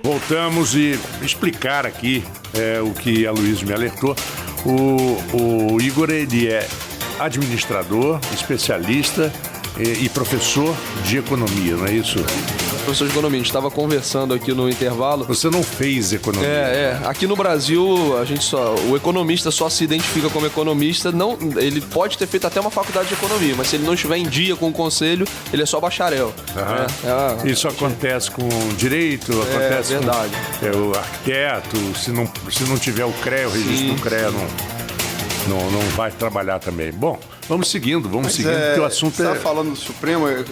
Voltamos e explicar aqui o que a Luísa me alertou. O Igor, ele é administrador, especialista e professor de economia, não é isso? Professor de economia, a gente estava conversando aqui no intervalo. Você não fez economia? Aqui no Brasil, o economista só se identifica como economista, ele pode ter feito até uma faculdade de economia, mas se ele não estiver em dia com o conselho, ele é só bacharel. Isso acontece com direito, acontece verdade. com o arquiteto, se não tiver o CREA, o registro do CREA não vai trabalhar também. Bom, vamos seguindo, porque o assunto você estava falando do Supremo, eu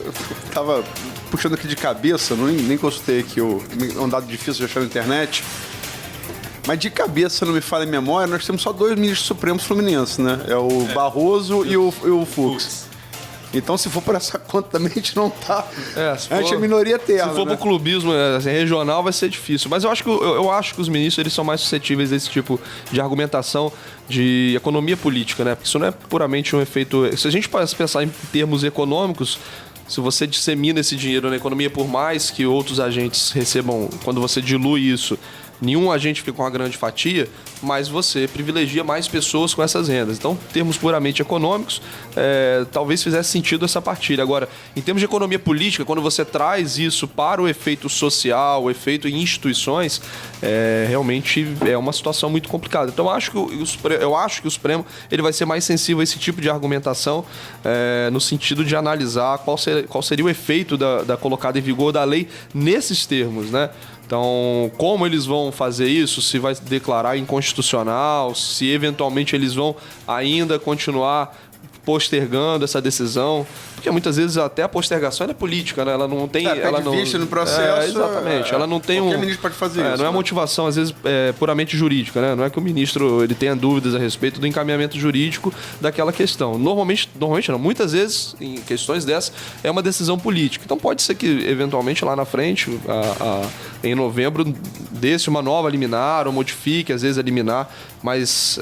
estava puxando aqui de cabeça, nem consultei aqui um dado difícil de achar na internet, mas de cabeça, não me falha a memória, nós temos só 2 ministros supremos fluminenses, né? É o Barroso e o Fux. Então, se for por essa conta também, a gente não tá... a gente é minoria terra. Se for pro clubismo regional, vai ser difícil. Mas eu acho que os ministros eles são mais suscetíveis a esse tipo de argumentação de economia política, né? Porque isso não é puramente um efeito... Se a gente pensar em termos econômicos, se você dissemina esse dinheiro na economia, por mais que outros agentes recebam, quando você dilui isso, nenhum agente fica com uma grande fatia, mas você privilegia mais pessoas com essas rendas. Então, em termos puramente econômicos, talvez fizesse sentido essa partilha. Agora, em termos de economia política, quando você traz isso para o efeito social, o efeito em instituições, realmente é uma situação muito complicada. Então, eu acho que o Supremo ele vai ser mais sensível a esse tipo de argumentação, no sentido de analisar qual seria o efeito da colocada em vigor da lei nesses termos, né? Então, como eles vão fazer isso? Se vai declarar inconstitucional? Se eventualmente eles vão ainda continuar postergando essa decisão? Porque muitas vezes até a postergação é política, né? Ela não tem... ela não vista no processo. Exatamente. Ela não tem qualquer ministro pode fazer isso. Não é motivação, às vezes, puramente jurídica, né? Não é que o ministro ele tenha dúvidas a respeito do encaminhamento jurídico daquela questão. Normalmente não. Muitas vezes, em questões dessas, é uma decisão política. Então pode ser que, eventualmente, lá na frente, em novembro, desse uma nova liminar ou modifique, às vezes, a liminar. Mas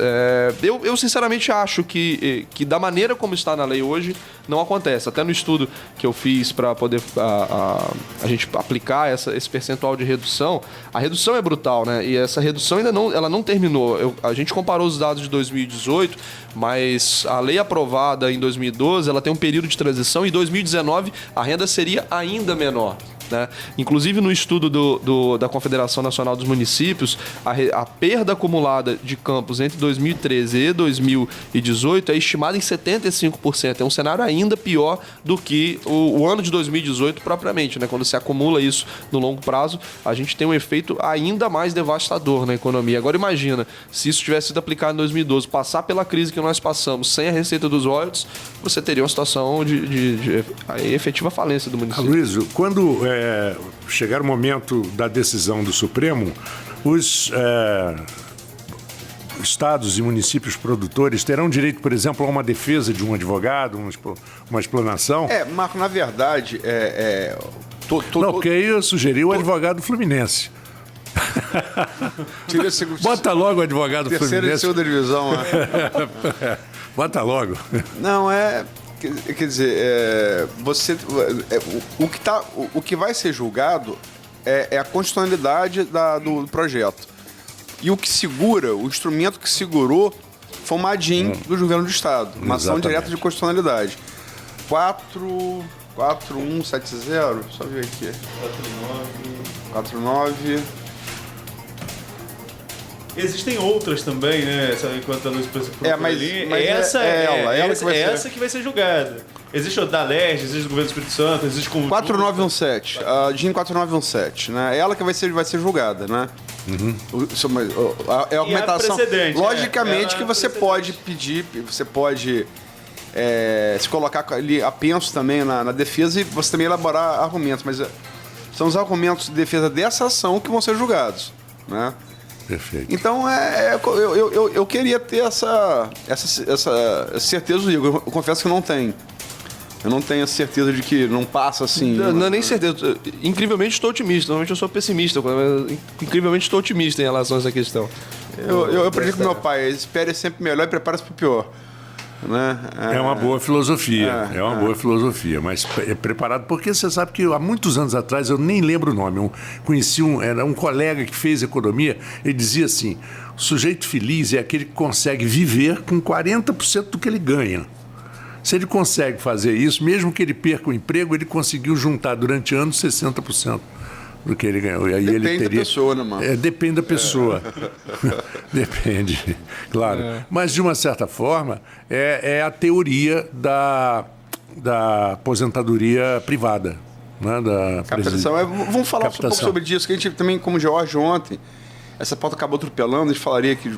eu sinceramente acho que da maneira como está na lei hoje, não acontece. Até no estudo que eu fiz para poder a gente aplicar esse percentual de redução, a redução é brutal, né? E essa redução ela não terminou. A gente comparou os dados de 2018, mas a lei aprovada em 2012, ela tem um período de transição e em 2019 a renda seria ainda menor. Né? Inclusive no estudo da Confederação Nacional dos Municípios, a perda acumulada de campos entre 2013 e 2018 é estimada em 75%. É um cenário ainda pior do que o ano de 2018 propriamente. Né? Quando se acumula isso no longo prazo, a gente tem um efeito ainda mais devastador na economia. Agora imagina, se isso tivesse sido aplicado em 2012, passar pela crise que nós passamos sem a receita dos royalties, você teria uma situação de efetiva falência do município. Luísio, quando chegar o momento da decisão do Supremo, os estados e municípios produtores terão direito, por exemplo, a uma defesa de um advogado, uma explanação? Marco, na verdade, Não, porque aí eu sugeri o advogado fluminense. Bota logo o advogado terceira fluminense. Terceira e segunda divisão. Bota logo. Não, quer dizer, o que vai ser julgado é a constitucionalidade do projeto. E o que segura, o instrumento que segurou, foi uma ADIM do governo do Estado. Uma ação direta de constitucionalidade. 41170, só ver aqui. 49. Existem outras também, né? Enquanto a Luiz procura mas essa essa que vai ser julgada. Existe o da Leste, existe o governo do Espírito Santo, existe com 4917, a DIN 4917, né? Ela que vai ser julgada, né? Uhum. É a argumentação. Logicamente que você pode pedir, você pode se colocar ali a penso também na defesa e você também elaborar argumentos, mas são os argumentos de defesa dessa ação que vão ser julgados, né? Perfeito. Então, eu queria ter essa certeza, Igor. Eu confesso que eu não tenho. Eu não tenho a certeza de que não passa assim. Não é nem certeza. Incrivelmente estou otimista. Normalmente eu sou pessimista, mas incrivelmente estou otimista em relação a essa questão. Eu aprendi com meu pai: espere sempre melhor e prepare-se para o pior. né? É uma boa filosofia, boa filosofia, mas é preparado, porque você sabe que há muitos anos atrás, eu nem lembro o nome, era um colega que fez economia, ele dizia assim, o sujeito feliz é aquele que consegue viver com 40% do que ele ganha. Se ele consegue fazer isso, mesmo que ele perca o emprego, ele conseguiu juntar durante anos 60% do que ele ganhou. E aí Depende da pessoa, né, mano? Depende da pessoa. Depende, claro. Mas, de uma certa forma, é a teoria da aposentadoria privada. Né? Capitalização. Vamos falar um pouco sobre isso, que a gente também, como George ontem, essa pauta acabou atropelando, a gente falaria que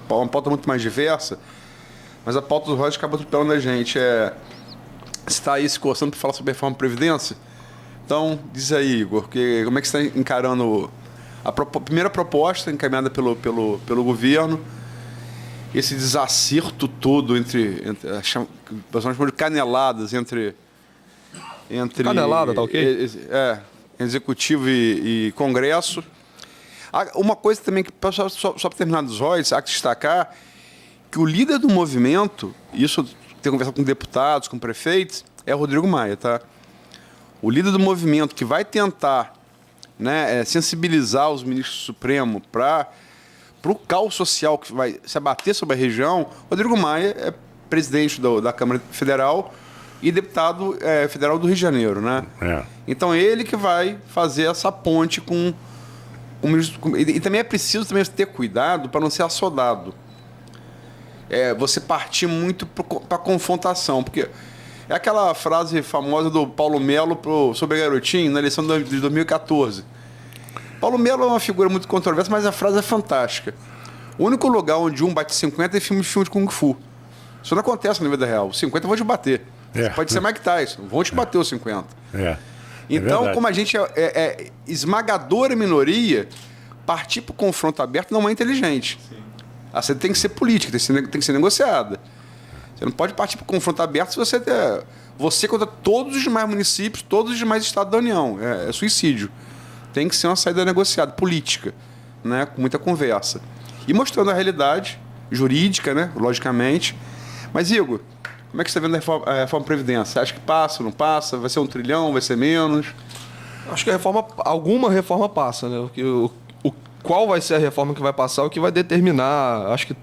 uma pauta muito mais diversa, mas a pauta do royalties acabou atropelando a gente. Você está aí se coçando para falar sobre a reforma da Previdência? Então, diz aí, Igor, como é que você está encarando a primeira proposta encaminhada pelo governo, esse desacerto todo entre nós chamamos de caneladas entre canelada, tá ok? Executivo e Congresso. Uma coisa também que, só para terminar dos royalties, há que destacar que o líder do movimento, isso tem conversado com deputados, com prefeitos, é o Rodrigo Maia, tá? O líder do movimento que vai tentar, né, sensibilizar os ministros do Supremo para o caos social que vai se abater sobre a região, Rodrigo Maia é presidente da Câmara Federal e deputado federal do Rio de Janeiro, né? Então ele que vai fazer essa ponte com o ministro. E também é preciso também ter cuidado para não ser assodado. Você partir muito para a confrontação, porque é aquela frase famosa do Paulo Melo sobre a Garotinho na eleição de 2014. Paulo Melo é uma figura muito controversa, mas a frase é fantástica. O único lugar onde um bate 50 é filme de Kung Fu. Isso não acontece na vida real. Os 50 vão te bater. Você pode ser Mike Tyson, vão te bater os 50. Então, como a gente é esmagadora minoria, partir para o confronto aberto não é inteligente. Você tem que ser política, tem que ser negociada. Você não pode partir para o confronto aberto se você contra todos os demais municípios, todos os demais estados da União. É suicídio. Tem que ser uma saída negociada, política, né? Com muita conversa. E mostrando a realidade jurídica, né? Logicamente. Mas, Igor, como é que você está vendo a reforma da Previdência? Você acha que passa, não passa? Vai ser 1 trilhão, vai ser menos? Acho que alguma reforma passa, né? Qual vai ser a reforma que vai passar, o que vai determinar, acho que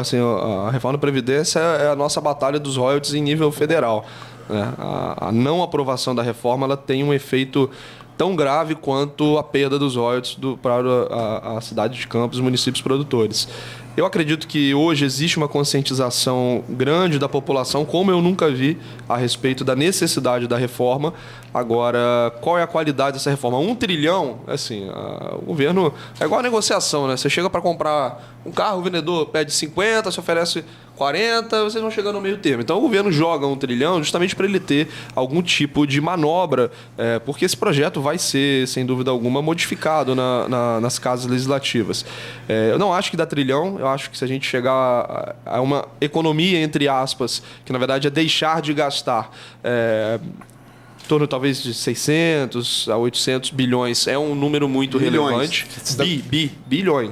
assim, a reforma da Previdência é a nossa batalha dos royalties em nível federal. Né? A não aprovação da reforma ela tem um efeito tão grave quanto a perda dos royalties para a cidade de Campos, os municípios produtores. Eu acredito que hoje existe uma conscientização grande da população, como eu nunca vi, a respeito da necessidade da reforma. Agora, qual é a qualidade dessa reforma? 1 trilhão, assim, o governo... É igual a negociação, né? Você chega para comprar um carro, o vendedor pede 50, se oferece 40, vocês vão chegar no meio termo. Então, o governo joga 1 trilhão justamente para ele ter algum tipo de manobra, porque esse projeto vai ser, sem dúvida alguma, modificado nas casas legislativas. Eu não acho que dá trilhão. Eu acho que se a gente chegar a uma economia, entre aspas, que na verdade é deixar de gastar em torno talvez de 600 a 800 bilhões, é um número muito relevante. Bilhões. Bilhões,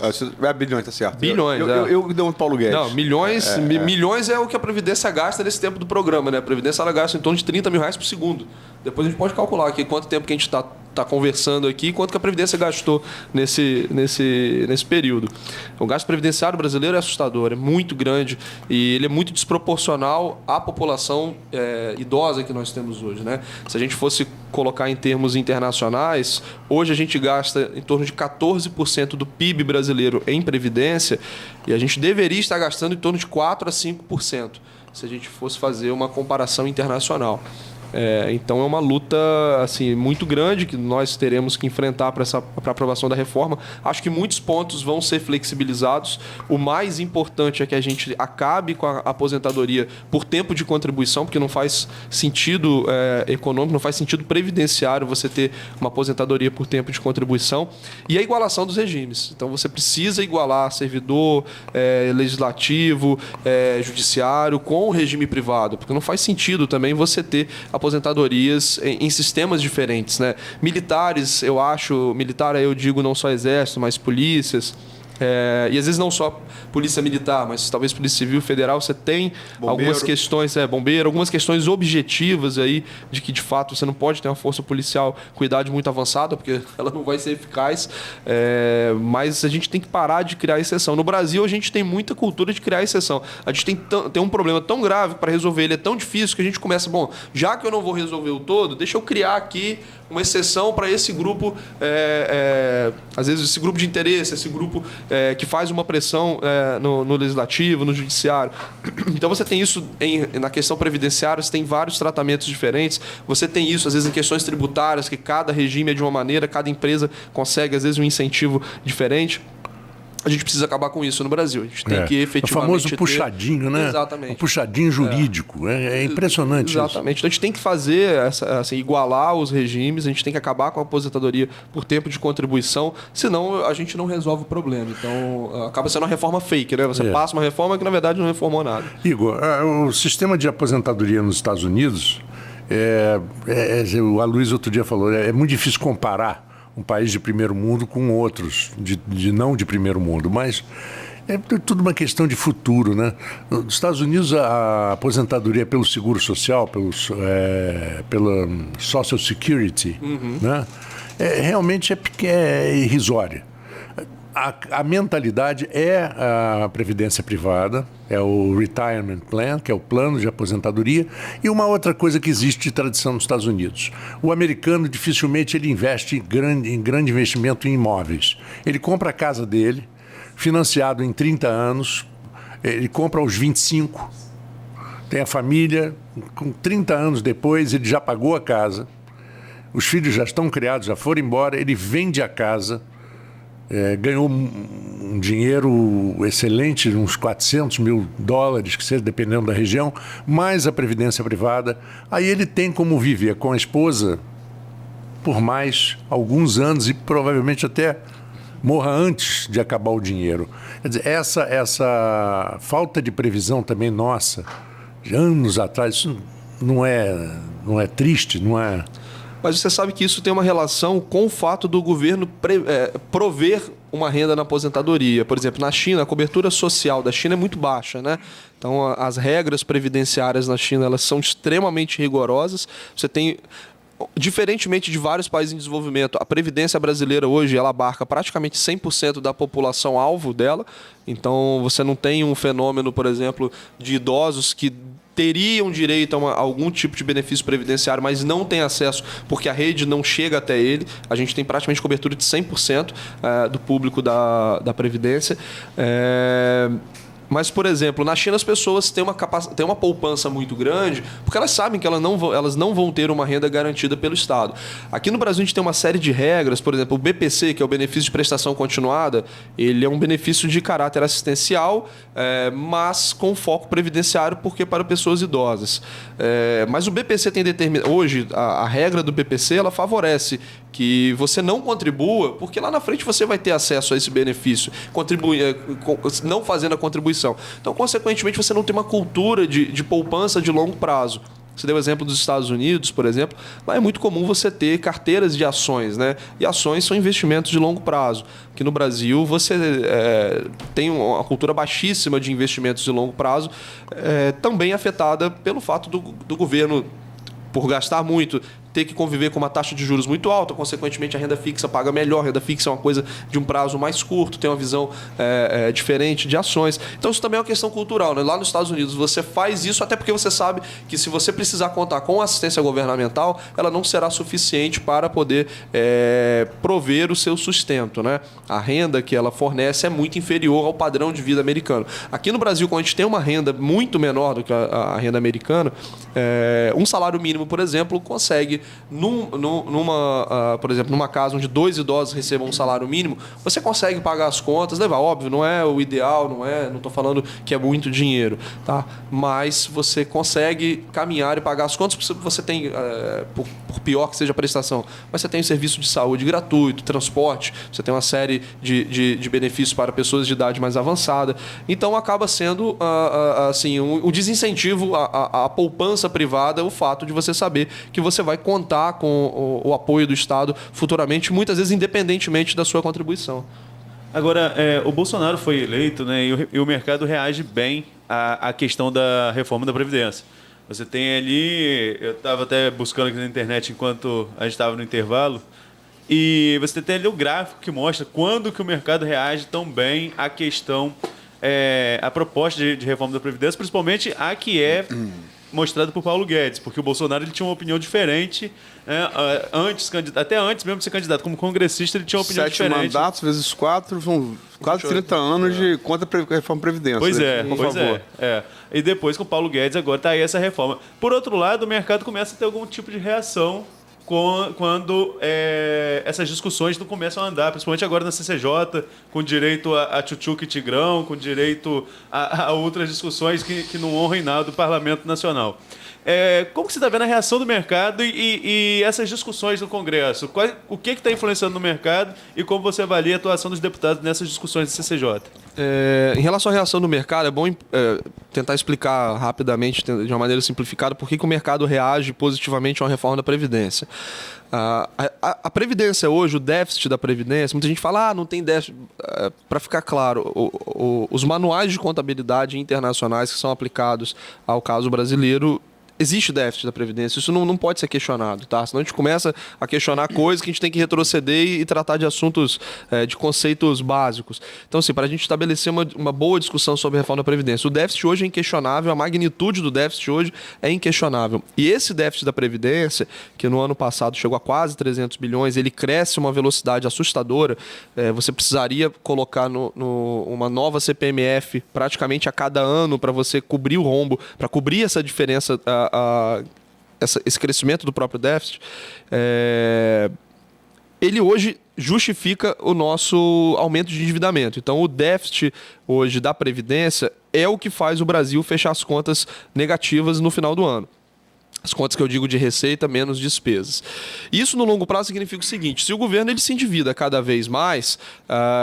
tá certo. Bilhões, eu dou um Paulo Guedes. Não, milhões é o que a Previdência gasta nesse tempo do programa, né? A Previdência ela gasta em torno de 30 mil reais por segundo. Depois a gente pode calcular aqui quanto tempo que a gente está conversando aqui e quanto que a Previdência gastou nesse período. O gasto previdenciário brasileiro é assustador, é muito grande e ele é muito desproporcional à população idosa que nós temos hoje. Né? Se a gente fosse colocar em termos internacionais, hoje a gente gasta em torno de 14% do PIB brasileiro em Previdência e a gente deveria estar gastando em torno de 4% a 5%, se a gente fosse fazer uma comparação internacional. Então é uma luta assim, muito grande que nós teremos que enfrentar para a aprovação da reforma. Acho que muitos pontos vão ser flexibilizados. O mais importante é que a gente acabe com a aposentadoria por tempo de contribuição, porque não faz sentido econômico, não faz sentido previdenciário você ter uma aposentadoria por tempo de contribuição. E a igualação dos regimes. Então você precisa igualar servidor, legislativo, judiciário com o regime privado, porque não faz sentido também você ter aposentadorias em sistemas diferentes, né? Militares, eu digo não só exército, mas polícias, E às vezes não só polícia militar, mas talvez polícia civil federal, você tem algumas questões, bombeiro, algumas questões objetivas aí de que de fato você não pode ter uma força policial com idade muito avançada, porque ela não vai ser eficaz, mas a gente tem que parar de criar exceção. No Brasil a gente tem muita cultura de criar exceção. A gente tem um problema tão grave para resolver, ele é tão difícil que a gente começa, bom, já que eu não vou resolver o todo, deixa eu criar aqui uma exceção para esse grupo, às vezes esse grupo de interesse, esse grupo que faz uma pressão no legislativo, no judiciário. Então você tem isso na questão previdenciária, você tem vários tratamentos diferentes, você tem isso às vezes em questões tributárias, que cada regime é de uma maneira, cada empresa consegue às vezes um incentivo diferente. A gente precisa acabar com isso no Brasil. A gente tem que efetivamente... O famoso puxadinho, né? Exatamente. O puxadinho jurídico. É impressionante Exatamente. isso. Então a gente tem que fazer, igualar os regimes, a gente tem que acabar com a aposentadoria por tempo de contribuição, senão a gente não resolve o problema. Então acaba sendo uma reforma fake, né? Você passa uma reforma que na verdade não reformou nada. Igor, o sistema de aposentadoria nos Estados Unidos, o Aloysio outro dia falou, é muito difícil comparar um país de primeiro mundo com outros de não de primeiro mundo, mas é tudo uma questão de futuro, né? Nos Estados Unidos a aposentadoria pelo seguro social, pela Social Security, né? Realmente é irrisória. A mentalidade é a previdência privada, é o retirement plan, que é o plano de aposentadoria, e uma outra coisa que existe de tradição nos Estados Unidos. O americano dificilmente ele investe em grande investimento em imóveis. Ele compra a casa dele, financiado em 30 anos, ele compra aos 25, tem a família, com 30 anos depois ele já pagou a casa, os filhos já estão criados, já foram embora, ele vende a casa, ganhou um dinheiro excelente, uns $400 mil, que seja, dependendo da região, mais a previdência privada. Aí ele tem como viver com a esposa por mais alguns anos e provavelmente até morra antes de acabar o dinheiro. Quer dizer, essa falta de previsão também nossa, de anos atrás, isso não é triste, não é... Mas você sabe que isso tem uma relação com o fato do governo prover uma renda na aposentadoria. Por exemplo, na China, a cobertura social da China é muito baixa, né? Então, as regras previdenciárias na China elas são extremamente rigorosas. Você tem... Diferentemente de vários países em desenvolvimento, a Previdência brasileira hoje ela abarca praticamente 100% da população alvo dela. Então, você não tem um fenômeno, por exemplo, de idosos que teriam direito a algum tipo de benefício previdenciário, mas não têm acesso porque a rede não chega até ele. A gente tem praticamente cobertura de 100% do público da Previdência. Mas, por exemplo, na China as pessoas têm uma poupança muito grande porque elas sabem que elas não vão ter uma renda garantida pelo Estado. Aqui no Brasil a gente tem uma série de regras, por exemplo, o BPC, que é o benefício de prestação continuada, ele é um benefício de caráter assistencial, mas com foco previdenciário porque para pessoas idosas. Mas o BPC tem determinado... Hoje, a regra do BPC ela favorece que você não contribua, porque lá na frente você vai ter acesso a esse benefício, não fazendo a contribuição. Então, consequentemente, você não tem uma cultura de poupança de longo prazo. Você deu o exemplo dos Estados Unidos, por exemplo. Lá é muito comum você ter carteiras de ações, né? E ações são investimentos de longo prazo. Aqui no Brasil, você tem uma cultura baixíssima de investimentos de longo prazo, também afetada pelo fato do governo, por gastar muito, ter que conviver com uma taxa de juros muito alta, consequentemente a renda fixa paga melhor, a renda fixa é uma coisa de um prazo mais curto, tem uma visão diferente de ações. Então isso também é uma questão cultural, né? Lá nos Estados Unidos você faz isso até porque você sabe que se você precisar contar com assistência governamental, ela não será suficiente para poder prover o seu sustento, né? A renda que ela fornece é muito inferior ao padrão de vida americano. Aqui no Brasil, quando a gente tem uma renda muito menor do que a renda americana, um salário mínimo, por exemplo, consegue por exemplo, numa casa onde 2 idosos recebam um salário mínimo, você consegue pagar as contas, levar. Óbvio, não é o ideal, não estou falando que é muito dinheiro, tá? Mas você consegue caminhar e pagar as contas, porque você tem, por pior que seja a prestação, mas você tem serviço de saúde gratuito, transporte, você tem uma série de benefícios para pessoas de idade mais avançada. Então acaba sendo assim, um desincentivo à poupança privada, o fato de você saber que você vai contar com o apoio do Estado futuramente, muitas vezes independentemente da sua contribuição. Agora, o Bolsonaro foi eleito, né, e o mercado reage bem à questão da reforma da Previdência. Você tem ali, eu estava até buscando aqui na internet enquanto a gente estava no intervalo, e você tem ali o gráfico que mostra quando que o mercado reage tão bem à questão, à proposta de reforma da Previdência, principalmente a que é mostrada por Paulo Guedes, porque o Bolsonaro ele tinha uma opinião diferente, né, até antes mesmo de ser candidato como congressista, ele tinha uma opinião 7 diferente. mandatos vezes 4, são quase 30 anos de contra a reforma Previdência. Pois né? é, Por pois favor. é. E depois com o Paulo Guedes agora está aí essa reforma. Por outro lado, o mercado começa a ter algum tipo de reação quando essas discussões não começam a andar, principalmente agora na CCJ, com direito a tchutchuca e tigrão, com direito a outras discussões que não honram nada do Parlamento Nacional. Como que você está vendo a reação do mercado e essas discussões no Congresso? O que está influenciando no mercado e como você avalia a atuação dos deputados nessas discussões da CCJ? Em relação à reação do mercado, é bom tentar explicar rapidamente, de uma maneira simplificada, por que o mercado reage positivamente a uma reforma da Previdência. A Previdência hoje, o déficit da Previdência, muita gente fala, não tem déficit. Para ficar claro, os manuais de contabilidade internacionais que são aplicados ao caso brasileiro, existe déficit da Previdência, isso não pode ser questionado, tá? Senão a gente começa a questionar coisas que a gente tem que retroceder e tratar de assuntos, de conceitos básicos. Então, assim, para a gente estabelecer uma boa discussão sobre a reforma da Previdência, o déficit hoje é inquestionável, a magnitude do déficit hoje é inquestionável. E esse déficit da Previdência, que no ano passado chegou a quase 300 bilhões, ele cresce a uma velocidade assustadora, você precisaria colocar uma nova CPMF praticamente a cada ano para você cobrir o rombo, para cobrir essa diferença, esse crescimento do próprio déficit, ele hoje justifica o nosso aumento de endividamento. Então, o déficit hoje da Previdência é o que faz o Brasil fechar as contas negativas no final do ano. As contas que eu digo de receita menos despesas. Isso no longo prazo significa o seguinte: se o governo ele se endivida cada vez mais,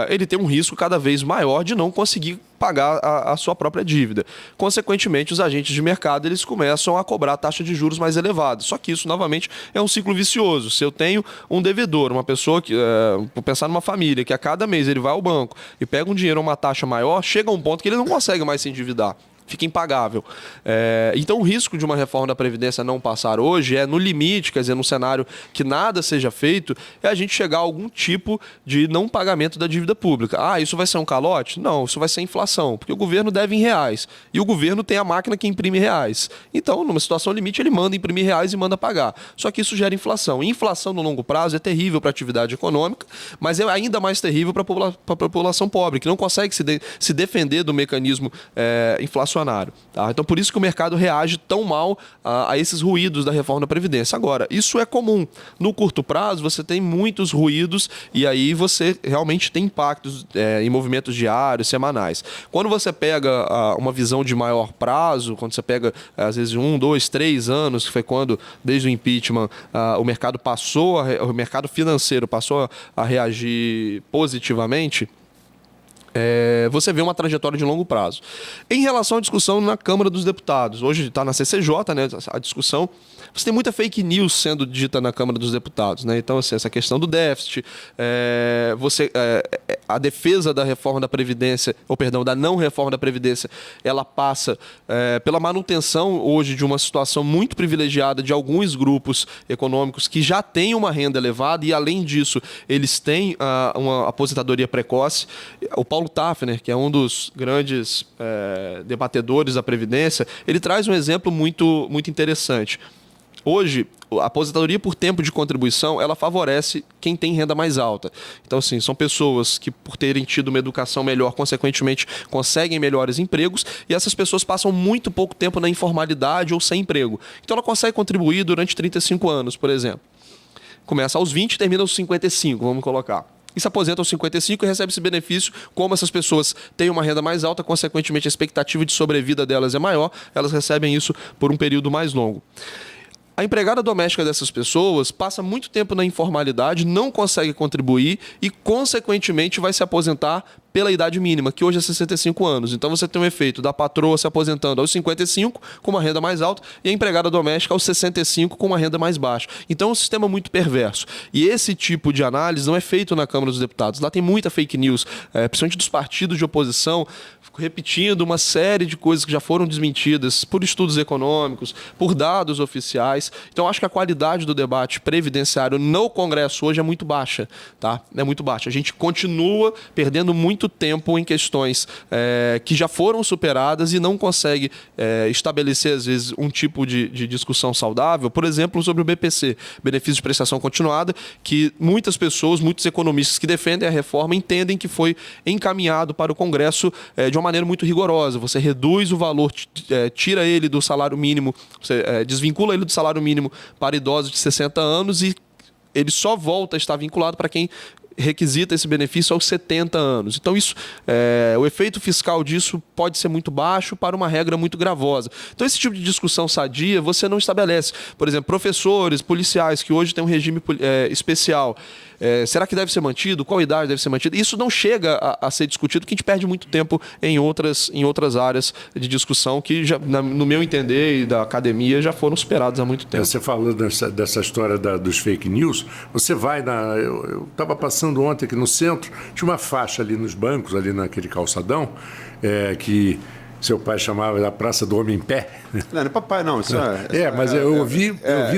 ele tem um risco cada vez maior de não conseguir pagar a sua própria dívida. Consequentemente, os agentes de mercado eles começam a cobrar taxa de juros mais elevadas. Só que isso, novamente, é um ciclo vicioso. Se eu tenho um devedor, uma pessoa que, vou pensar numa família, que a cada mês ele vai ao banco e pega um dinheiro a uma taxa maior, chega a um ponto que ele não consegue mais se endividar. Fica impagável. Então, o risco de uma reforma da Previdência não passar hoje no limite, quer dizer, num cenário que nada seja feito, é a gente chegar a algum tipo de não pagamento da dívida pública. Isso vai ser um calote? Não, isso vai ser inflação, porque o governo deve em reais. E o governo tem a máquina que imprime reais. Então, numa situação limite, ele manda imprimir reais e manda pagar. Só que isso gera inflação. E inflação no longo prazo é terrível para a atividade econômica, mas é ainda mais terrível para a população pobre, que não consegue se defender do mecanismo inflacionário. Tá? Então, por isso que o mercado reage tão mal a esses ruídos da reforma da Previdência. Agora, isso é comum. No curto prazo, você tem muitos ruídos e aí você realmente tem impactos em movimentos diários, semanais. Quando você pega uma visão de maior prazo, quando você pega, às vezes, 1, 2, 3 anos, que foi quando, desde o impeachment, o mercado financeiro passou a reagir positivamente, você vê uma trajetória de longo prazo. Em relação à discussão na Câmara dos Deputados, hoje está na CCJ, né, a discussão, você tem muita fake news sendo dita na Câmara dos Deputados, né? Então, assim, essa questão do déficit, a defesa da reforma da Previdência, da não reforma da Previdência, ela passa pela manutenção hoje de uma situação muito privilegiada de alguns grupos econômicos que já têm uma renda elevada e, além disso, eles têm uma aposentadoria precoce. O Paulo Tafner, que é um dos grandes debatedores da Previdência, ele traz um exemplo muito, muito interessante. Hoje, a aposentadoria por tempo de contribuição, ela favorece quem tem renda mais alta. Então, assim, são pessoas que, por terem tido uma educação melhor, consequentemente, conseguem melhores empregos, e essas pessoas passam muito pouco tempo na informalidade ou sem emprego. Então, ela consegue contribuir durante 35 anos, por exemplo. Começa aos 20 e termina aos 55, vamos colocar. E se aposenta aos 55 e recebe esse benefício. Como essas pessoas têm uma renda mais alta, consequentemente, a expectativa de sobrevida delas é maior, elas recebem isso por um período mais longo. A empregada doméstica dessas pessoas passa muito tempo na informalidade, não consegue contribuir e, consequentemente, vai se aposentar pela idade mínima, que hoje é 65 anos. Então você tem um efeito da patroa se aposentando aos 55 com uma renda mais alta e a empregada doméstica aos 65 com uma renda mais baixa. Então é um sistema muito perverso. E esse tipo de análise não é feito na Câmara dos Deputados. Lá tem muita fake news, principalmente dos partidos de oposição, repetindo uma série de coisas que já foram desmentidas por estudos econômicos, por dados oficiais. Então, acho que a qualidade do debate previdenciário no Congresso hoje é muito baixa, tá? É muito baixa. A gente continua perdendo muito tempo em questões que já foram superadas e não consegue estabelecer, às vezes, um tipo de discussão saudável. Por exemplo, sobre o BPC, benefício de prestação continuada, que muitas pessoas, muitos economistas que defendem a reforma entendem que foi encaminhado para o Congresso de uma maneira muito rigorosa. Você reduz o valor, tira ele do salário mínimo, você desvincula ele do salário mínimo para idosos de 60 anos e ele só volta a estar vinculado para quem requisita esse benefício aos 70 anos. Então, o efeito fiscal disso pode ser muito baixo para uma regra muito gravosa. Então, esse tipo de discussão sadia você não estabelece. Por exemplo, professores, policiais, que hoje têm um regime especial. Será que deve ser mantido? Qual idade deve ser mantida? Isso não chega a ser discutido, porque a gente perde muito tempo em outras áreas de discussão que, já, no meu entender, e da academia, já foram superadas há muito tempo. Você falou dessa história dos fake news. Você vai eu estava passando ontem aqui no centro, tinha uma faixa ali nos bancos, ali naquele calçadão, que seu pai chamava da Praça do Homem em Pé. Não é papai, não. Isso mas eu ouvi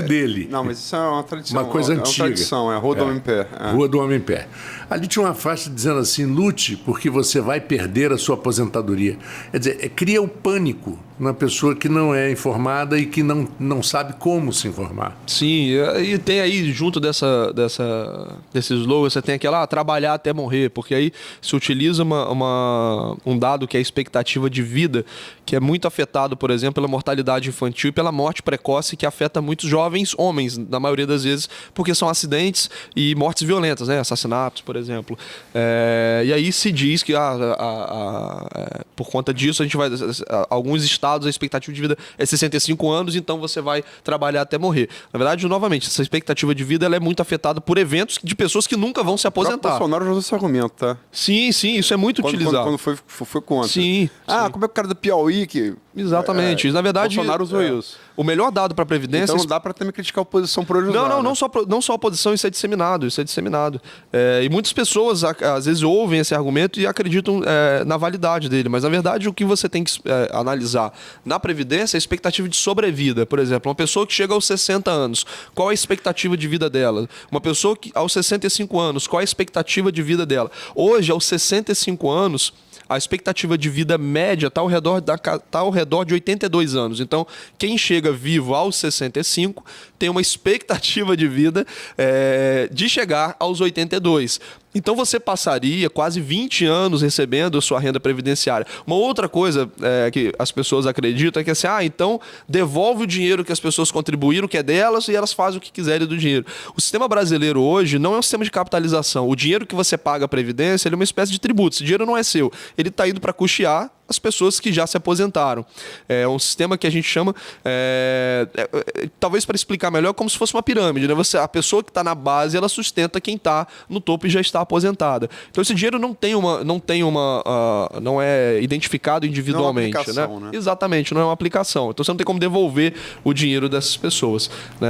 dele. Não, mas isso é uma tradição. Uma coisa antiga. É uma tradição, é a Rua do Homem em Pé. Rua do Homem em Pé. Ali tinha uma faixa dizendo assim: lute porque você vai perder a sua aposentadoria. Quer dizer, cria o pânico numa pessoa que não é informada e que não sabe como se informar. Sim, e tem aí, junto desse slogan, você tem aquela trabalhar até morrer, porque aí se utiliza um dado que é a expectativa de vida, que é muito afetado, por exemplo, pela mortalidade infantil e pela morte precoce, que afeta muitos jovens homens, na maioria das vezes, porque são acidentes e mortes violentas, né? Assassinatos, por exemplo. E aí se diz que por conta disso, alguns estados a expectativa de vida é 65 anos, então você vai trabalhar até morrer. Na verdade, novamente, essa expectativa de vida ela é muito afetada por eventos de pessoas que nunca vão se aposentar. O Bolsonaro já usou esse argumento, tá? Sim, isso é muito utilizado. Quando foi contra. Sim. Como é que o cara do Piauí que... Exatamente. Na verdade, Bolsonaro usou isso. O melhor dado para a Previdência... Então não dá para também criticar a oposição por hoje usar. Não só a oposição, isso é disseminado. E muitas pessoas, às vezes, ouvem esse argumento e acreditam na validade dele. Mas, na verdade, o que você tem que analisar na Previdência é a expectativa de sobrevida. Por exemplo, uma pessoa que chega aos 60 anos, qual é a expectativa de vida dela? Uma pessoa que aos 65 anos, qual é a expectativa de vida dela? Hoje, aos 65 anos... a expectativa de vida média está ao redor de 82 anos. Então, quem chega vivo aos 65 tem uma expectativa de vida de chegar aos 82. Então, você passaria quase 20 anos recebendo a sua renda previdenciária. Uma outra coisa que as pessoas acreditam é que assim, então devolve o dinheiro que as pessoas contribuíram, que é delas, e elas fazem o que quiserem do dinheiro. O sistema brasileiro hoje não é um sistema de capitalização. O dinheiro que você paga a Previdência ele é uma espécie de tributo. Esse dinheiro não é seu. Ele está indo para custear as pessoas que já se aposentaram. É um sistema que a gente chama, talvez para explicar melhor, como se fosse uma pirâmide, né? A pessoa que está na base, ela sustenta quem está no topo e já está aposentada. Então esse dinheiro não é identificado individualmente. Não é uma aplicação, né? Exatamente, não é uma aplicação. Então você não tem como devolver o dinheiro dessas pessoas, né?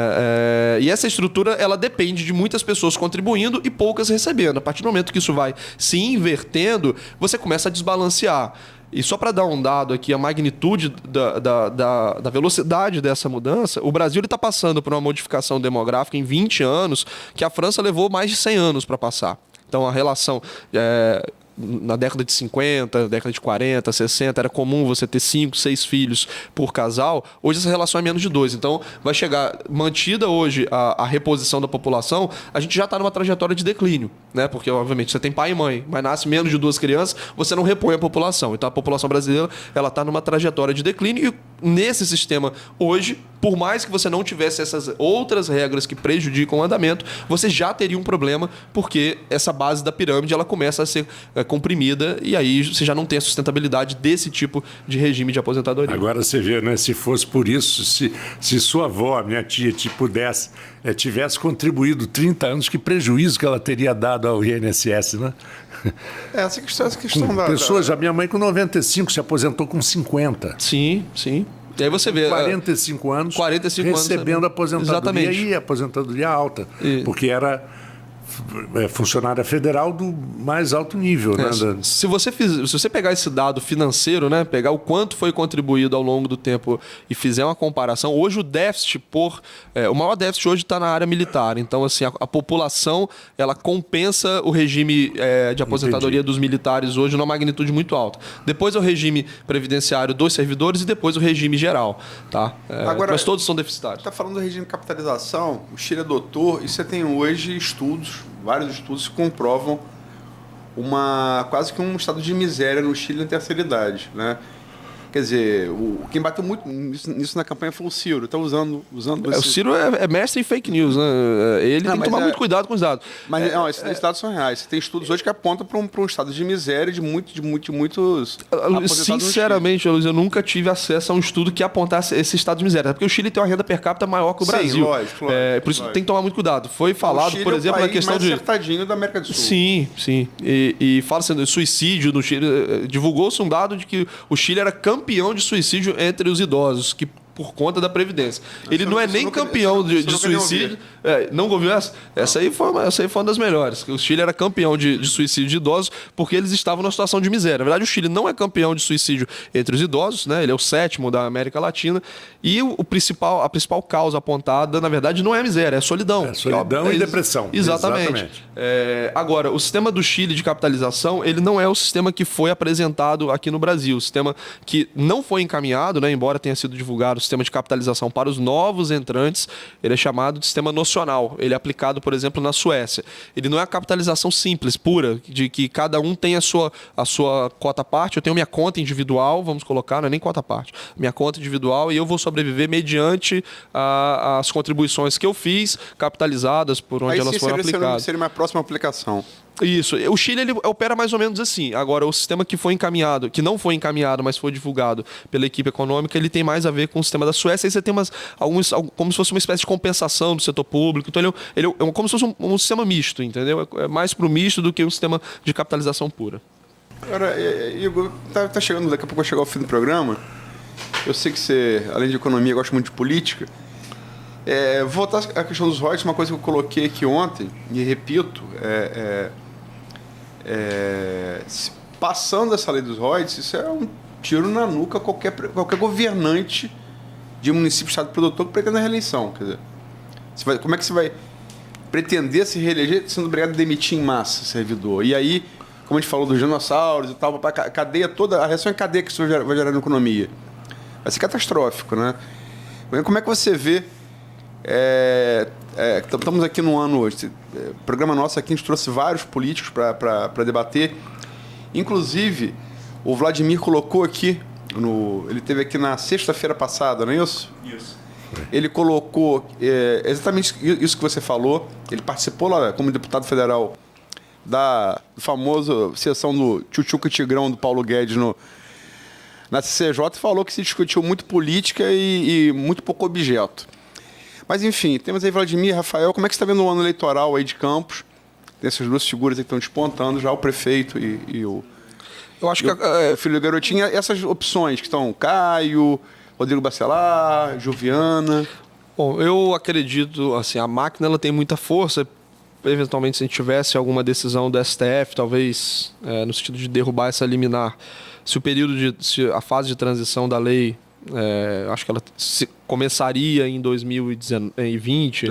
E essa estrutura, ela depende de muitas pessoas contribuindo e poucas recebendo. A partir do momento que isso vai se invertendo, você começa a desbalancear. E só para dar um dado aqui, a magnitude da velocidade dessa mudança, o Brasil está passando por uma modificação demográfica em 20 anos que a França levou mais de 100 anos para passar. Então, a relação... na década de 50, década de 40, 60, era comum você ter 5, 6 filhos por casal. Hoje essa relação é menos de 2. Então, vai chegar, mantida hoje a reposição da população, a gente já está numa trajetória de declínio, né? Porque, obviamente, você tem pai e mãe, mas nasce menos de 2 crianças, você não repõe a população. Então, a população brasileira ela está numa trajetória de declínio e nesse sistema, hoje, por mais que você não tivesse essas outras regras que prejudicam o andamento, você já teria um problema, porque essa base da pirâmide ela começa a ser comprimida e aí você já não tem a sustentabilidade desse tipo de regime de aposentadoria. Agora você vê, né? Se fosse por isso, se sua avó, minha tia, tivesse contribuído 30 anos, que prejuízo que ela teria dado ao INSS, né? Essa questão Pessoas, a minha mãe com 95 se aposentou com 50. Sim. E aí você vê... 45 anos 45 recebendo anos, aposentadoria. exatamente. E aposentadoria alta, porque era funcionária federal do mais alto nível. Né? Se você pegar esse dado financeiro, né, pegar o quanto foi contribuído ao longo do tempo e fizer uma comparação, hoje o déficit o maior déficit hoje está na área militar. Então, assim, a população ela compensa o regime de aposentadoria dos militares hoje numa magnitude muito alta. Depois é o regime previdenciário dos servidores e depois o regime geral. Tá? Agora, mas todos são deficitários. Está falando do regime de capitalização, o Chile adotou, e você tem hoje vários estudos que comprovam quase que um estado de miséria no Chile na terceira idade, né? Quer dizer, quem bateu muito nisso na campanha foi o Ciro. Está usando O Ciro é mestre em fake news, né? Ele tem que tomar muito cuidado com os dados. Mas esses dados são reais. Você tem estudos hoje que apontam para um estado de miséria de muitos Sinceramente, Luiz, eu nunca tive acesso a um estudo que apontasse esse estado de miséria. Porque o Chile tem uma renda per capita maior que o Brasil. Lógico. Por isso tem que tomar muito cuidado. Foi falado, por exemplo, na questão mais acertadinho da América do Sul. Sim. E fala-se de suicídio no Chile. Divulgou-se um dado de que o Chile era campeão de suicídio entre os idosos, que por conta da Previdência. Ele não é nem campeão de suicídio. Não ouviu essa? Essa aí foi uma das melhores. O Chile era campeão de suicídio de idosos porque eles estavam numa situação de miséria. Na verdade, o Chile não é campeão de suicídio entre os idosos, né? Ele é o 7º da América Latina. E a principal causa apontada, na verdade, não é a miséria, é a solidão. É solidão e depressão. Exatamente. Agora, o sistema do Chile de capitalização, ele não é o sistema que foi apresentado aqui no Brasil. O sistema que não foi encaminhado, né? Embora tenha sido divulgado o sistema de capitalização para os novos entrantes, ele é chamado de sistema nocional. Ele é aplicado, por exemplo, na Suécia. Ele não é a capitalização simples, pura, de que cada um tem a sua cota parte. Eu tenho minha conta individual, vamos colocar, não é nem cota parte, minha conta individual, e eu vou sobreviver mediante as contribuições que eu fiz, capitalizadas por onde elas foram aplicadas. Seria uma próxima aplicação. Isso. O Chile ele opera mais ou menos assim. Agora, o sistema que que não foi encaminhado, mas foi divulgado pela equipe econômica, ele tem mais a ver com o sistema da Suécia. Aí você tem como se fosse uma espécie de compensação do setor público. Então, ele é como se fosse um sistema misto, entendeu? É mais para o misto do que um sistema de capitalização pura. Agora, Igor, tá chegando, daqui a pouco vai chegar o fim do programa. Eu sei que você, além de economia, gosta muito de política. Voltar à questão dos royalties, uma coisa que eu coloquei aqui ontem, e repito, passando essa lei dos royalties, isso é um tiro na nuca a qualquer governante de município, estado produtor que pretenda a reeleição. Quer dizer, como é que você vai pretender se reeleger sendo obrigado a demitir em massa servidor? E aí, como a gente falou dos dinossauros e tal, a cadeia toda, a reação em cadeia que isso vai gerar na economia. Vai ser catastrófico, né? Como é que você vê... estamos aqui no ano hoje. O programa nosso aqui, a gente trouxe vários políticos para debater. Inclusive, o Vladimir colocou aqui, ele teve aqui na sexta-feira passada, não é isso? Isso. Ele colocou exatamente isso que você falou. Ele participou lá como deputado federal da famosa sessão do Tchutchuca e Tigrão do Paulo Guedes na CCJ, e falou que se discutiu muito política e muito pouco objeto. Mas, enfim, temos aí Vladimir, Rafael. Como é que você está vendo o ano eleitoral aí de Campos? Tem essas duas figuras aí que estão despontando, já o prefeito e o... Eu acho que o filho do Garotinho, essas opções que estão Caio, Rodrigo Bacelar, Juviana... Bom, eu acredito, assim, a máquina ela tem muita força. Eventualmente, se a gente tivesse alguma decisão do STF, talvez no sentido de derrubar essa liminar, se a fase de transição da lei... acho que ela começaria em 2020.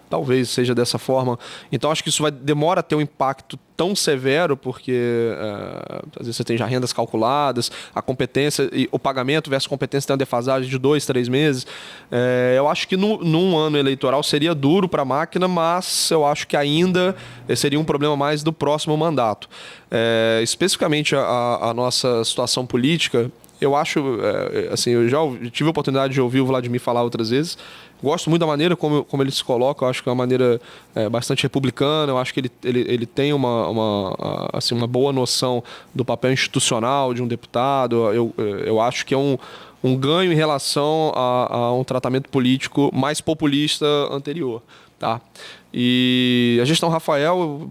Talvez seja dessa forma. Então, acho que isso demora a ter um impacto tão severo, porque às vezes você tem já rendas calculadas, a competência, e o pagamento versus competência tem uma defasagem de 2-3 meses. Eu acho que num ano eleitoral seria duro para a máquina, mas eu acho que ainda seria um problema mais do próximo mandato. Especificamente a nossa situação política, eu acho, assim, eu já tive a oportunidade de ouvir o Vladimir falar outras vezes. Gosto muito da maneira como ele se coloca. Eu acho que é uma maneira bastante republicana. Eu acho que ele tem uma boa noção do papel institucional de um deputado. Eu acho que é um ganho em relação a um tratamento político mais populista anterior. Tá? E a gestão Rafael,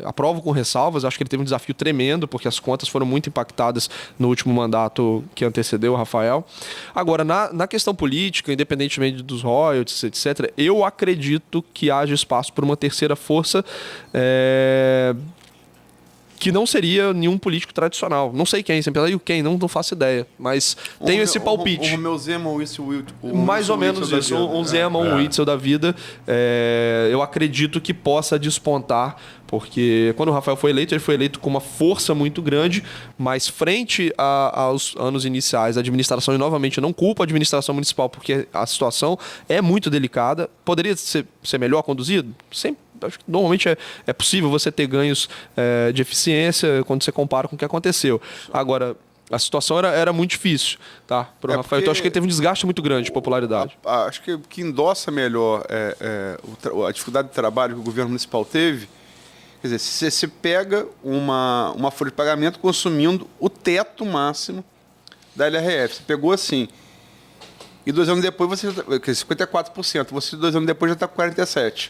aprovo com ressalvas. Acho que ele teve um desafio tremendo, porque as contas foram muito impactadas no último mandato que antecedeu o Rafael. Agora, na questão política, independentemente dos royalties, etc., eu acredito que haja espaço para uma terceira força que não seria nenhum político tradicional. Não sei quem, sempre aí o quem, não faço ideia. Mas tenho esse palpite. O Romeu Zema ou isso, mais ou menos isso. Um Zema, um Witzel da vida. Eu acredito que possa despontar, porque quando o Rafael foi eleito, ele foi eleito com uma força muito grande, mas frente aos anos iniciais, a administração, e novamente, eu não culpo a administração municipal, porque a situação é muito delicada. Poderia ser melhor conduzido? Sempre. Acho que normalmente é possível você ter ganhos de eficiência quando você compara com o que aconteceu. Agora, a situação era muito difícil, tá? Para o Rafael. Então, acho que ele teve um desgaste muito grande de popularidade. Acho que o que endossa melhor a dificuldade de trabalho que o governo municipal teve. Quer dizer, se você pega uma folha de pagamento consumindo o teto máximo da LRF, você pegou assim, e 2 anos depois você 54%, você 2 anos depois já está com 47%.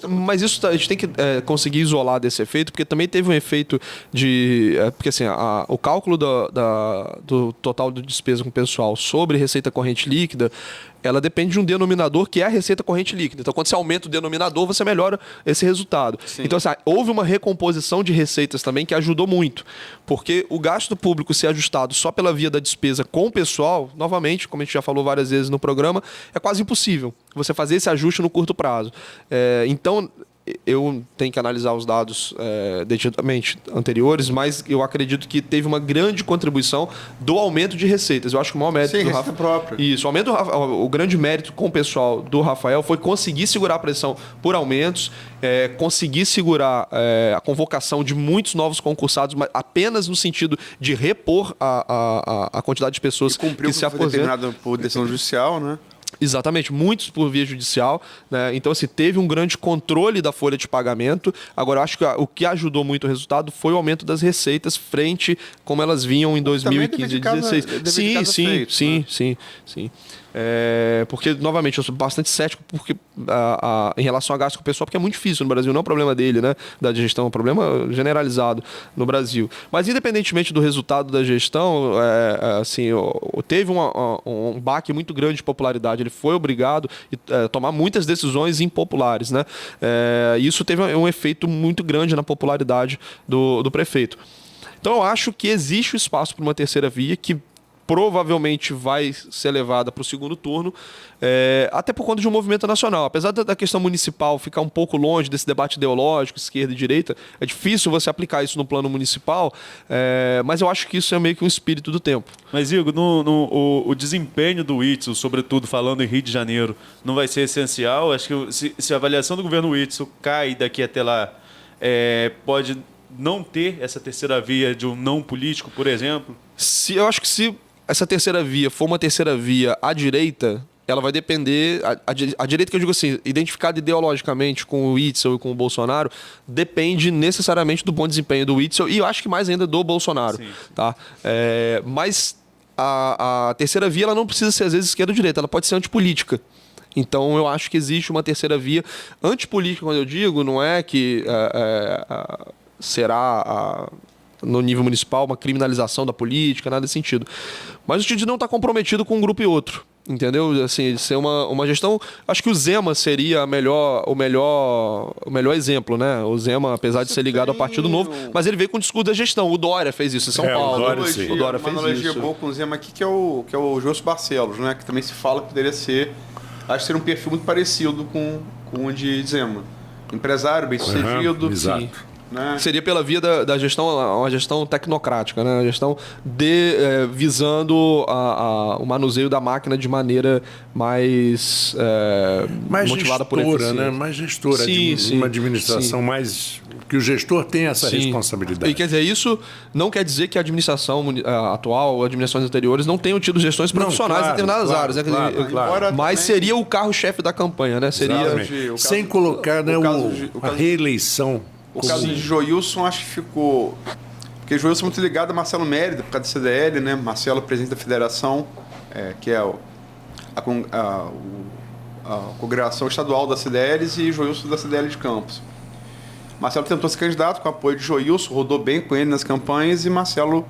Mas isso a gente tem que conseguir isolar desse efeito, porque também teve um efeito de... porque assim, o cálculo do total de despesa com o pessoal sobre receita corrente líquida, ela depende de um denominador que é a receita corrente líquida. Então, quando você aumenta o denominador, você melhora esse resultado. Sim. Então, assim, houve uma recomposição de receitas também que ajudou muito. Porque o gasto público ser ajustado só pela via da despesa com o pessoal, novamente, como a gente já falou várias vezes no programa, é quase impossível você fazer esse ajuste no curto prazo. Então, eu tenho que analisar os dados detidamente anteriores, mas eu acredito que teve uma grande contribuição do aumento de receitas. Eu acho que o maior mérito do Rafael... própria. Isso, o grande mérito com o pessoal do Rafael foi conseguir segurar a pressão por aumentos, conseguir segurar a convocação de muitos novos concursados, mas apenas no sentido de repor a quantidade de pessoas que se aposentam. Determinado por decisão judicial, né? Exatamente, muitos por via judicial, né? Então, assim, teve um grande controle da folha de pagamento. Agora, eu acho que o que ajudou muito o resultado foi o aumento das receitas frente como elas vinham em 2015 e 2016. Sim. Porque, novamente, eu sou bastante cético em relação a gasto com o pessoal, porque é muito difícil no Brasil, não é um problema dele, né, da gestão, é um problema generalizado no Brasil. Mas, independentemente do resultado da gestão, teve um baque muito grande de popularidade. Ele foi obrigado a tomar muitas decisões impopulares, né? Isso teve um efeito muito grande na popularidade do prefeito. Então, eu acho que existe o espaço para uma terceira via que provavelmente vai ser levada para o segundo turno, até por conta de um movimento nacional. Apesar da questão municipal ficar um pouco longe desse debate ideológico, esquerda e direita, é difícil você aplicar isso no plano municipal, mas eu acho que isso é meio que um espírito do tempo. Mas, Igor, o desempenho do Witzel, sobretudo falando em Rio de Janeiro, não vai ser essencial? Acho que se a avaliação do governo Witzel cai daqui até lá, pode não ter essa terceira via de um não político, por exemplo? Eu acho que se essa terceira via for uma terceira via à direita, ela vai depender... A direita que eu digo assim, identificada ideologicamente com o Witzel e com o Bolsonaro, depende necessariamente do bom desempenho do Witzel e eu acho que mais ainda do Bolsonaro. Sim. Tá? Mas a terceira via ela não precisa ser, às vezes, esquerda ou direita, ela pode ser antipolítica. Então, eu acho que existe uma terceira via antipolítica, quando eu digo, não é que será... no nível municipal, uma criminalização da política, nada desse sentido. Mas o sentido de não estar comprometido com um grupo e outro, entendeu? Assim, de ser uma gestão... Acho que o Zema seria o melhor exemplo, né? O Zema, apesar de ser ligado ao Partido Novo, mas ele veio com o discurso da gestão. O Dória fez isso em São Paulo. O Dória fez isso. Uma analogia boa com o Zema aqui, que é o Jôncio Barcelos, né? Que também se fala que poderia ser... Acho que seria um perfil muito parecido com o de Zema. Empresário, bem-sucedido. Exato. né? Seria pela via da gestão, uma gestão tecnocrática, né? Uma gestão visando o manuseio da máquina de maneira mais motivada por gestora, eficiência. né? Mais gestora, Sim, uma administração mais... Que o gestor tem essa responsabilidade. E quer dizer, isso não quer dizer que a administração atual, administrações anteriores, não tenham tido gestões profissionais em determinadas áreas. Né? Mas seria o carro-chefe da campanha, né? Seria... Sem colocar a reeleição. O caso de Joilson, acho que ficou... Porque Joilson é muito ligado a Marcelo Mérida, por causa da CDL, né? Marcelo, presidente da federação, que é a congregação estadual da CDLs, e Joilson da CDL de Campos. Marcelo tentou ser candidato com apoio de Joilson, rodou bem com ele nas campanhas, e Marcelo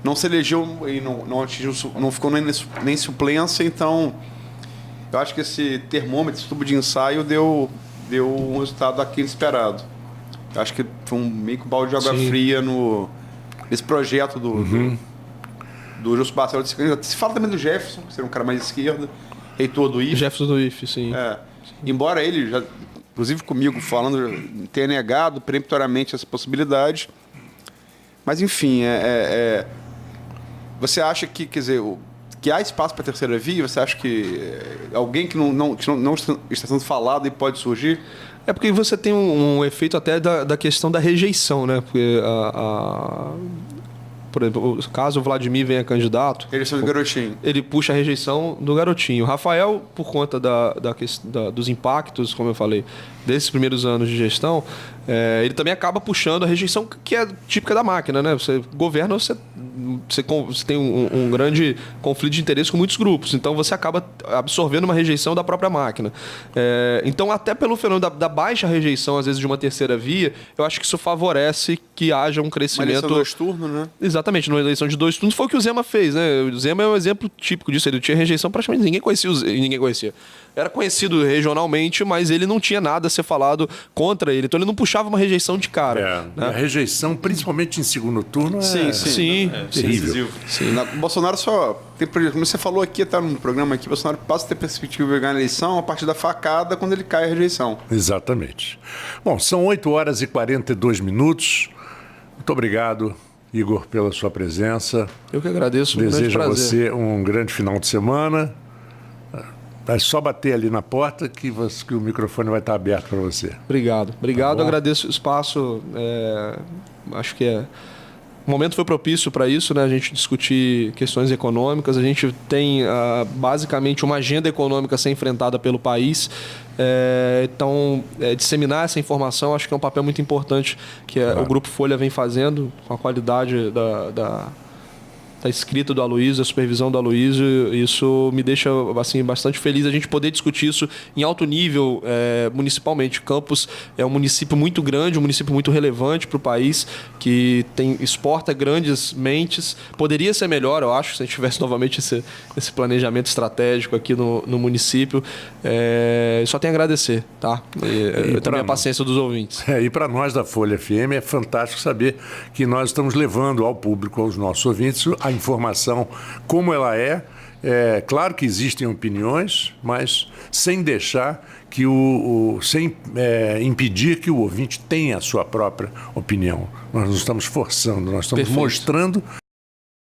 não se elegeu e não ficou nem suplência. Então, eu acho que esse termômetro, esse tubo de ensaio, deu um resultado aqui esperado. Eu acho que foi meio que um balde de água fria nesse projeto do Gilson Barcelos de ser candidato. Se fala também do Jefferson, que seria um cara mais de esquerda, reitor do IFE. Jefferson do IFE, sim. Embora ele já, inclusive comigo falando, tenha negado peremptoriamente essa possibilidade. Mas, enfim, você acha que, quer dizer, que há espaço para a terceira via? Você acha que alguém que não está sendo falado e pode surgir? É porque você tem um efeito até da questão da rejeição, né? Porque por exemplo, caso o Vladimir venha candidato... Rejeição do Garotinho. Ele puxa a rejeição do Garotinho. O Rafael, por conta dos impactos, como eu falei, desses primeiros anos de gestão, ele também acaba puxando a rejeição que é típica da máquina, né? Você governa, você tem um grande conflito de interesse com muitos grupos. Então, você acaba absorvendo uma rejeição da própria máquina. Então, até pelo fenômeno da baixa rejeição, às vezes, de uma terceira via, eu acho que isso favorece que haja um crescimento... Uma eleição de 2 turnos, né? Exatamente, numa eleição de 2 turnos foi o que o Zema fez, né? O Zema é um exemplo típico disso. Ele tinha rejeição, praticamente ninguém conhecia. Era conhecido regionalmente, mas ele não tinha nada a ser falado contra ele. Então ele não puxava uma rejeição de cara. A rejeição, principalmente em segundo turno, sim. terrível. O Bolsonaro só tem, como você falou aqui, tá no programa aqui, o Bolsonaro passa a ter perspectiva de ganhar a eleição a partir da facada quando ele cai a rejeição. Exatamente. Bom, são 8h42. Muito obrigado, Igor, pela sua presença. Eu que agradeço. Desejo a você um grande final de semana. É só bater ali na porta que o microfone vai estar aberto para você. Obrigado. Obrigado, agradeço o espaço. Acho que o momento foi propício para isso, né? A gente discutir questões econômicas. A gente tem basicamente uma agenda econômica a ser enfrentada pelo país. Então, disseminar essa informação acho que é um papel muito importante que o Grupo Folha vem fazendo com a qualidade da escrita do Aloysio, da supervisão do Aloysio. Isso me deixa assim, bastante feliz a gente poder discutir isso em alto nível municipalmente. Campos é um município muito grande, um município muito relevante para o país, que exporta grandes mentes. Poderia ser melhor, eu acho, se a gente tivesse novamente esse planejamento estratégico aqui no município. Só tenho a agradecer, tá? E também a paciência dos ouvintes. E para nós da Folha FM é fantástico saber que nós estamos levando ao público, aos nossos ouvintes, a informação como ela é. Claro que existem opiniões, mas sem deixar que sem impedir que o ouvinte tenha a sua própria opinião. Nós não estamos forçando, nós estamos mostrando